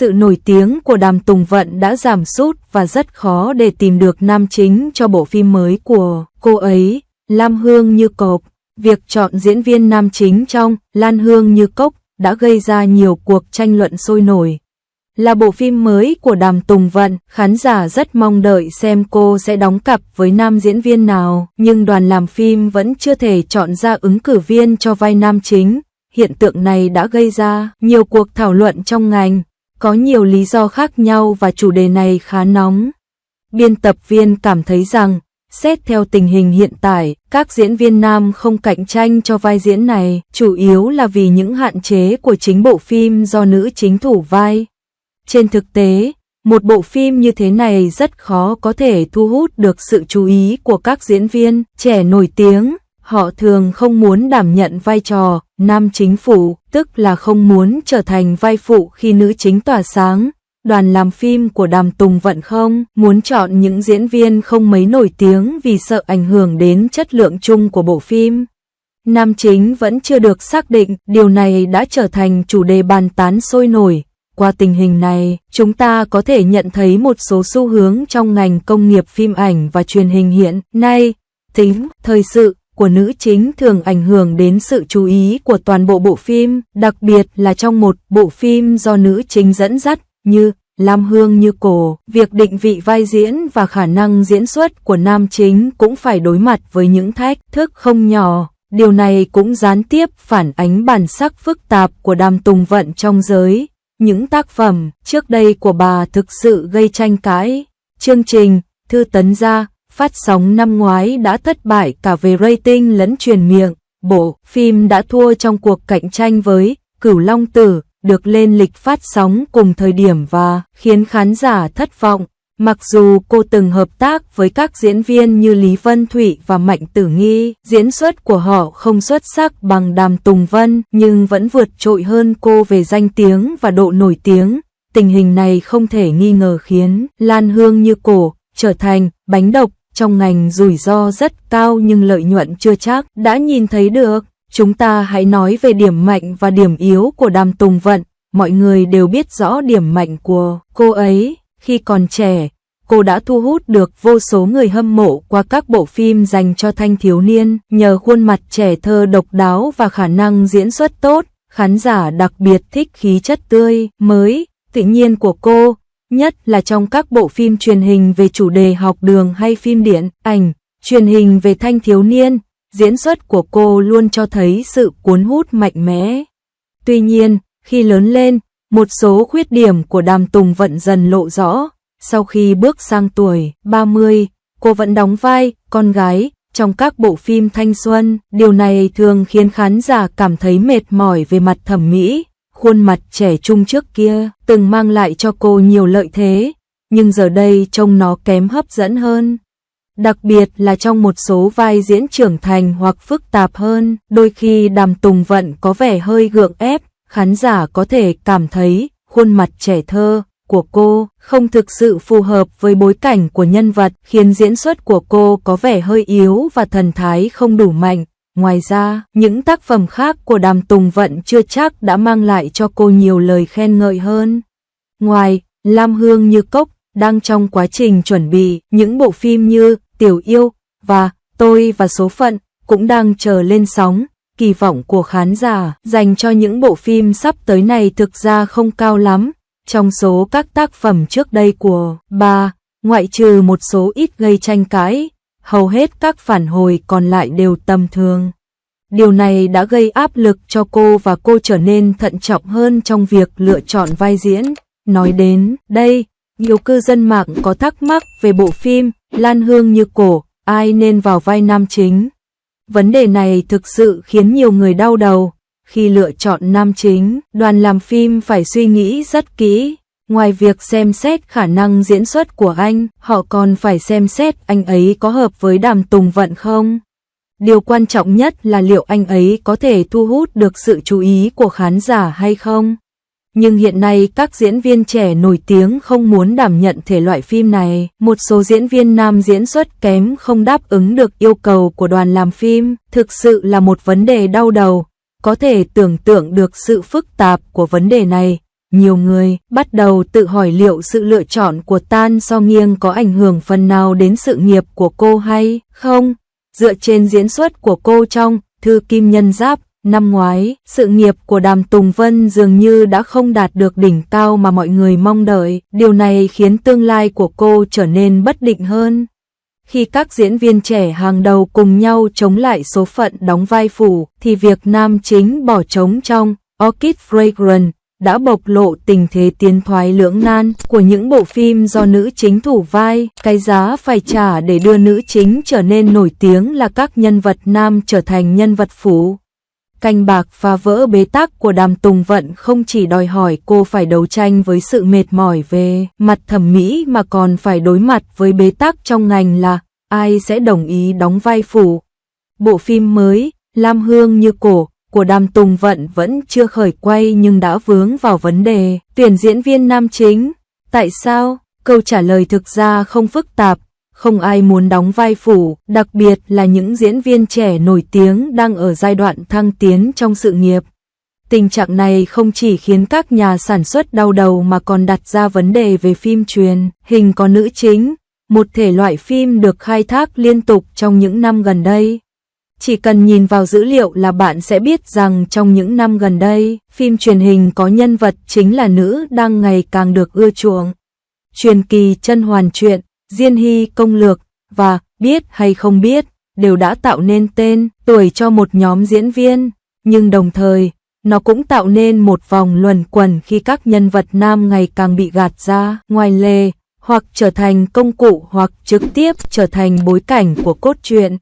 sự nổi tiếng của Đàm Tùng Vận đã giảm sút và rất khó để tìm được nam chính cho bộ phim mới của cô ấy, Lam Hương Như Cốc. Việc chọn diễn viên nam chính trong Lan Hương Như Cốc đã gây ra nhiều cuộc tranh luận sôi nổi. Là bộ phim mới của Đàm Tùng Vận, khán giả rất mong đợi xem cô sẽ đóng cặp với nam diễn viên nào, nhưng đoàn làm phim vẫn chưa thể chọn ra ứng cử viên cho vai nam chính. Hiện tượng này đã gây ra nhiều cuộc thảo luận trong ngành, có nhiều lý do khác nhau và chủ đề này khá nóng. Biên tập viên cảm thấy rằng, xét theo tình hình hiện tại, các diễn viên nam không cạnh tranh cho vai diễn này, chủ yếu là vì những hạn chế của chính bộ phim do nữ chính thủ vai. Trên thực tế, một bộ phim như thế này rất khó có thể thu hút được sự chú ý của các diễn viên trẻ nổi tiếng. Họ thường không muốn đảm nhận vai trò nam chính phụ, tức là không muốn trở thành vai phụ khi nữ chính tỏa sáng. Đoàn làm phim của Đàm Tùng Vận không muốn chọn những diễn viên không mấy nổi tiếng vì sợ ảnh hưởng đến chất lượng chung của bộ phim. Nam chính vẫn chưa được xác định, điều này đã trở thành chủ đề bàn tán sôi nổi. Qua tình hình này, chúng ta có thể nhận thấy một số xu hướng trong ngành công nghiệp phim ảnh và truyền hình hiện nay. Tính thời sự của nữ chính thường ảnh hưởng đến sự chú ý của toàn bộ bộ phim, đặc biệt là trong một bộ phim do nữ chính dẫn dắt như Lam Hương Như Cốc. Việc định vị vai diễn và khả năng diễn xuất của nam chính cũng phải đối mặt với những thách thức không nhỏ. Điều này cũng gián tiếp phản ánh bản sắc phức tạp của Đàm Tùng Vận trong giới. Những tác phẩm trước đây của bà thực sự gây tranh cãi. Chương trình Thư Tấn Gia phát sóng năm ngoái đã thất bại cả về rating lẫn truyền miệng. Bộ phim đã thua trong cuộc cạnh tranh với Cửu Long Tử, được lên lịch phát sóng cùng thời điểm và khiến khán giả thất vọng. Mặc dù cô từng hợp tác với các diễn viên như Lý Vân Thụy và Mạnh Tử Nghi, diễn xuất của họ không xuất sắc bằng Đàm Tùng Vân, nhưng vẫn vượt trội hơn cô về danh tiếng và độ nổi tiếng. Tình hình này không thể nghi ngờ khiến Lan Hương Như Cốc trở thành bánh độc trong ngành, rủi ro rất cao nhưng lợi nhuận chưa chắc đã nhìn thấy được. Chúng ta hãy nói về điểm mạnh và điểm yếu của Đàm Tùng Vận. Mọi người đều biết rõ điểm mạnh của cô ấy. Khi còn trẻ, cô đã thu hút được vô số người hâm mộ qua các bộ phim dành cho thanh thiếu niên. Nhờ khuôn mặt trẻ thơ độc đáo và khả năng diễn xuất tốt, khán giả đặc biệt thích khí chất tươi mới, tự nhiên của cô, nhất là trong các bộ phim truyền hình về chủ đề học đường hay phim điện ảnh truyền hình về thanh thiếu niên. Diễn xuất của cô luôn cho thấy sự cuốn hút mạnh mẽ. Tuy nhiên, khi lớn lên, một số khuyết điểm của Đàm Tùng Vận dần lộ rõ. Sau khi bước sang tuổi 30, cô vẫn đóng vai con gái trong các bộ phim thanh xuân. Điều này thường khiến khán giả cảm thấy mệt mỏi về mặt thẩm mỹ. Khuôn mặt trẻ trung trước kia từng mang lại cho cô nhiều lợi thế, nhưng giờ đây trông nó kém hấp dẫn hơn. Đặc biệt là trong một số vai diễn trưởng thành hoặc phức tạp hơn, đôi khi Đàm Tùng Vận có vẻ hơi gượng ép. Khán giả có thể cảm thấy khuôn mặt trẻ thơ của cô không thực sự phù hợp với bối cảnh của nhân vật, khiến diễn xuất của cô có vẻ hơi yếu và thần thái không đủ mạnh. Ngoài ra, những tác phẩm khác của Đàm Tùng Vận chưa chắc đã mang lại cho cô nhiều lời khen ngợi hơn. Ngoài Lam Hương Như Cốc đang trong quá trình chuẩn bị, những bộ phim như Tiểu Yêu và Tôi và Số Phận cũng đang chờ lên sóng. Kỳ vọng của khán giả dành cho những bộ phim sắp tới này thực ra không cao lắm. Trong số các tác phẩm trước đây của bà, ngoại trừ một số ít gây tranh cãi, hầu hết các phản hồi còn lại đều tầm thường. Điều này đã gây áp lực cho cô và cô trở nên thận trọng hơn trong việc lựa chọn vai diễn. Nói đến đây, nhiều cư dân mạng có thắc mắc về bộ phim Lan Hương Như Cốc, ai nên vào vai nam chính. Vấn đề này thực sự khiến nhiều người đau đầu. Khi lựa chọn nam chính, đoàn làm phim phải suy nghĩ rất kỹ. Ngoài việc xem xét khả năng diễn xuất của anh, họ còn phải xem xét anh ấy có hợp với Đàm Tùng Vận không. Điều quan trọng nhất là liệu anh ấy có thể thu hút được sự chú ý của khán giả hay không. Nhưng hiện nay các diễn viên trẻ nổi tiếng không muốn đảm nhận thể loại phim này. Một số diễn viên nam diễn xuất kém không đáp ứng được yêu cầu của đoàn làm phim, thực sự là một vấn đề đau đầu. Có thể tưởng tượng được sự phức tạp của vấn đề này. nhiều người bắt đầu tự hỏi liệu sự lựa chọn của Tan So Nghiêng có ảnh hưởng phần nào đến sự nghiệp của cô hay không. Dựa trên diễn xuất của cô trong Thư Kim Nhân Giáp năm ngoái, sự nghiệp của Đàm Tùng Vân dường như đã không đạt được đỉnh cao mà mọi người mong đợi. Điều này khiến tương lai của cô trở nên bất định hơn. Khi các diễn viên trẻ hàng đầu cùng nhau chống lại số phận đóng vai phụ, thì việc nam chính bỏ trống trong Orchid Fragrance đã bộc lộ tình thế tiến thoái lưỡng nan của những bộ phim do nữ chính thủ vai. Cái giá phải trả để đưa nữ chính trở nên nổi tiếng là các nhân vật nam trở thành nhân vật phụ. Canh bạc phá vỡ bế tắc của Đàm Tùng Vận không chỉ đòi hỏi cô phải đấu tranh với sự mệt mỏi về mặt thẩm mỹ mà còn phải đối mặt với bế tắc trong ngành là ai sẽ đồng ý đóng vai phụ. Bộ phim mới Lam Hương Như Cổ của Đàm Tùng Vận vẫn chưa khởi quay nhưng đã vướng vào vấn đề tuyển diễn viên nam chính. Tại sao? Câu trả lời thực ra không phức tạp. Không ai muốn đóng vai phụ, đặc biệt là những diễn viên trẻ nổi tiếng đang ở giai đoạn thăng tiến trong sự nghiệp. Tình trạng này không chỉ khiến các nhà sản xuất đau đầu mà còn đặt ra vấn đề về phim truyền hình có nữ chính, một thể loại phim được khai thác liên tục trong những năm gần đây. Chỉ cần nhìn vào dữ liệu là bạn sẽ biết rằng trong những năm gần đây, phim truyền hình có nhân vật chính là nữ đang ngày càng được ưa chuộng. Truyền kỳ Chân Hoàn Truyện, Diên Hy Công Lược và Biết hay Không Biết đều đã tạo nên tên tuổi cho một nhóm diễn viên, nhưng đồng thời, nó cũng tạo nên một vòng luẩn quẩn khi các nhân vật nam ngày càng bị gạt ra ngoài lề, hoặc trở thành công cụ hoặc trực tiếp trở thành bối cảnh của cốt truyện.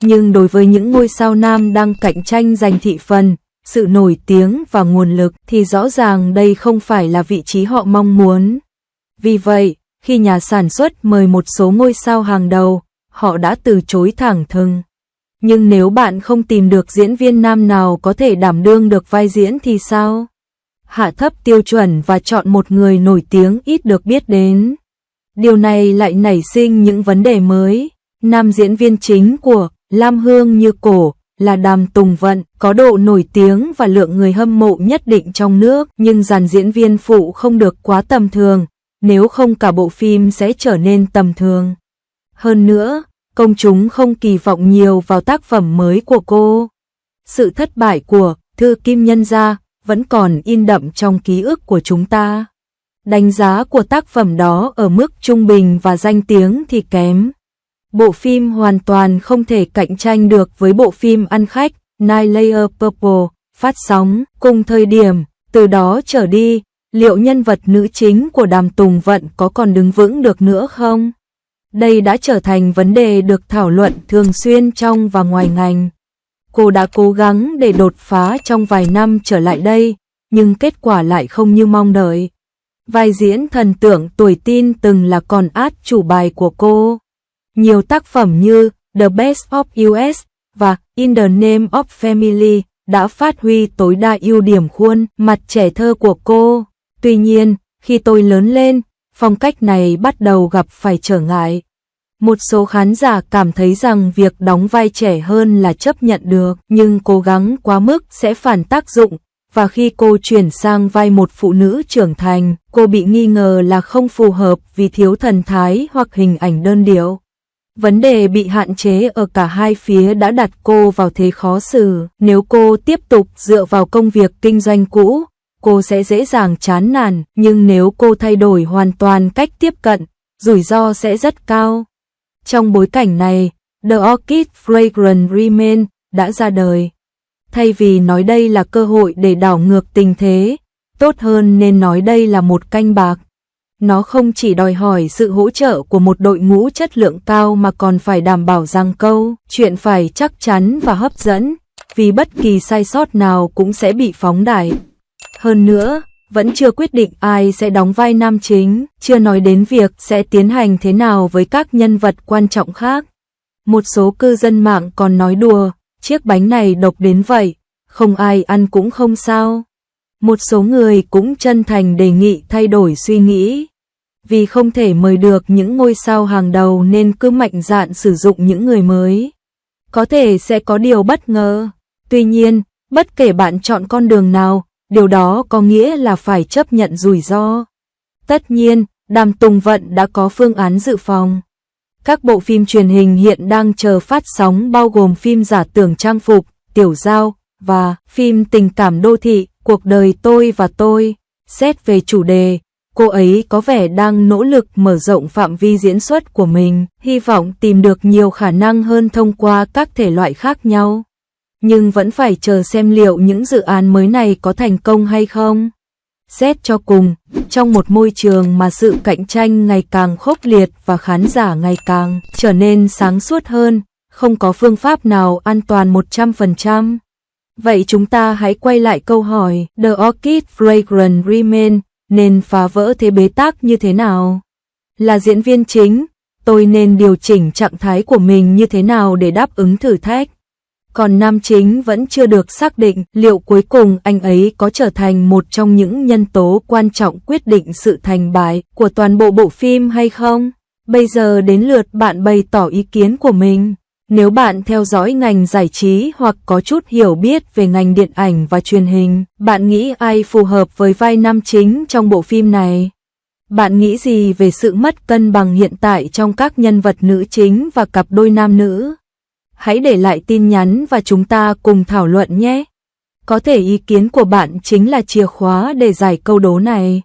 Nhưng đối với những ngôi sao nam đang cạnh tranh giành thị phần, sự nổi tiếng và nguồn lực thì rõ ràng đây không phải là vị trí họ mong muốn. Vì vậy, khi nhà sản xuất mời một số ngôi sao hàng đầu, họ đã từ chối thẳng thừng. Nhưng nếu bạn không tìm được diễn viên nam nào có thể đảm đương được vai diễn thì sao? Hạ thấp tiêu chuẩn và chọn một người nổi tiếng ít được biết đến. Điều này lại nảy sinh những vấn đề mới. Nam diễn viên chính của Lam Hương Như Cổ là Đàm Tùng Vận, có độ nổi tiếng và lượng người hâm mộ nhất định trong nước, nhưng dàn diễn viên phụ không được quá tầm thường, nếu không cả bộ phim sẽ trở nên tầm thường. Hơn nữa, công chúng không kỳ vọng nhiều vào tác phẩm mới của cô. Sự thất bại của Thư Kim Nhân Gia vẫn còn in đậm trong ký ức của chúng ta. Đánh giá của tác phẩm đó ở mức trung bình và danh tiếng thì kém. Bộ phim hoàn toàn không thể cạnh tranh được với bộ phim ăn khách Nine Layer Purple phát sóng cùng thời điểm. Từ đó trở đi, liệu nhân vật nữ chính của Đàm Tùng Vận có còn đứng vững được nữa không? Đây đã trở thành vấn đề được thảo luận thường xuyên trong và ngoài ngành. Cô đã cố gắng để đột phá trong vài năm trở lại đây, nhưng kết quả lại không như mong đợi. Vai diễn thần tượng tuổi teen từng là con át chủ bài của cô. Nhiều tác phẩm như The Best of US và In the Name of Family đã phát huy tối đa ưu điểm khuôn mặt trẻ thơ của cô. Tuy nhiên, khi tôi lớn lên, phong cách này bắt đầu gặp phải trở ngại. Một số khán giả cảm thấy rằng việc đóng vai trẻ hơn là chấp nhận được, nhưng cố gắng quá mức sẽ phản tác dụng, và khi cô chuyển sang vai một phụ nữ trưởng thành, cô bị nghi ngờ là không phù hợp vì thiếu thần thái hoặc hình ảnh đơn điệu. Vấn đề bị hạn chế ở cả hai phía đã đặt cô vào thế khó xử. Nếu cô tiếp tục dựa vào công việc kinh doanh cũ, cô sẽ dễ dàng chán nản, nhưng nếu cô thay đổi hoàn toàn cách tiếp cận, rủi ro sẽ rất cao. Trong bối cảnh này, The Orchid Fragrance Remain đã ra đời. Thay vì nói đây là cơ hội để đảo ngược tình thế, tốt hơn nên nói đây là một canh bạc. Nó không chỉ đòi hỏi sự hỗ trợ của một đội ngũ chất lượng cao mà còn phải đảm bảo rằng câu chuyện phải chắc chắn và hấp dẫn, vì bất kỳ sai sót nào cũng sẽ bị phóng đại. Hơn nữa, vẫn chưa quyết định ai sẽ đóng vai nam chính, chưa nói đến việc sẽ tiến hành thế nào với các nhân vật quan trọng khác. Một số cư dân mạng còn nói đùa, chiếc bánh này độc đến vậy, không ai ăn cũng không sao. Một số người cũng chân thành đề nghị thay đổi suy nghĩ. Vì không thể mời được những ngôi sao hàng đầu nên cứ mạnh dạn sử dụng những người mới. Có thể sẽ có điều bất ngờ. Tuy nhiên, bất kể bạn chọn con đường nào, điều đó có nghĩa là phải chấp nhận rủi ro. Tất nhiên, Đàm Tùng Vận đã có phương án dự phòng. Các bộ phim truyền hình hiện đang chờ phát sóng bao gồm phim Giả tưởng trang phục, Tiểu Giao và phim Tình cảm đô thị, Cuộc đời tôi và tôi. Xét về chủ đề, cô ấy có vẻ đang nỗ lực mở rộng phạm vi diễn xuất của mình, hy vọng tìm được nhiều khả năng hơn thông qua các thể loại khác nhau. Nhưng vẫn phải chờ xem liệu những dự án mới này có thành công hay không. Xét cho cùng, trong một môi trường mà sự cạnh tranh ngày càng khốc liệt và khán giả ngày càng trở nên sáng suốt hơn, không có phương pháp nào an toàn 100%. Vậy chúng ta hãy quay lại câu hỏi, The Orchid Fragrant Remain nên phá vỡ thế bế tắc như thế nào? Là diễn viên chính, tôi nên điều chỉnh trạng thái của mình như thế nào để đáp ứng thử thách? Còn nam chính vẫn chưa được xác định liệu cuối cùng anh ấy có trở thành một trong những nhân tố quan trọng quyết định sự thành bại của toàn bộ bộ phim hay không? Bây giờ đến lượt bạn bày tỏ ý kiến của mình. Nếu bạn theo dõi ngành giải trí hoặc có chút hiểu biết về ngành điện ảnh và truyền hình, bạn nghĩ ai phù hợp với vai nam chính trong bộ phim này? Bạn nghĩ gì về sự mất cân bằng hiện tại trong các nhân vật nữ chính và cặp đôi nam nữ? Hãy để lại tin nhắn và chúng ta cùng thảo luận nhé. Có thể ý kiến của bạn chính là chìa khóa để giải câu đố này.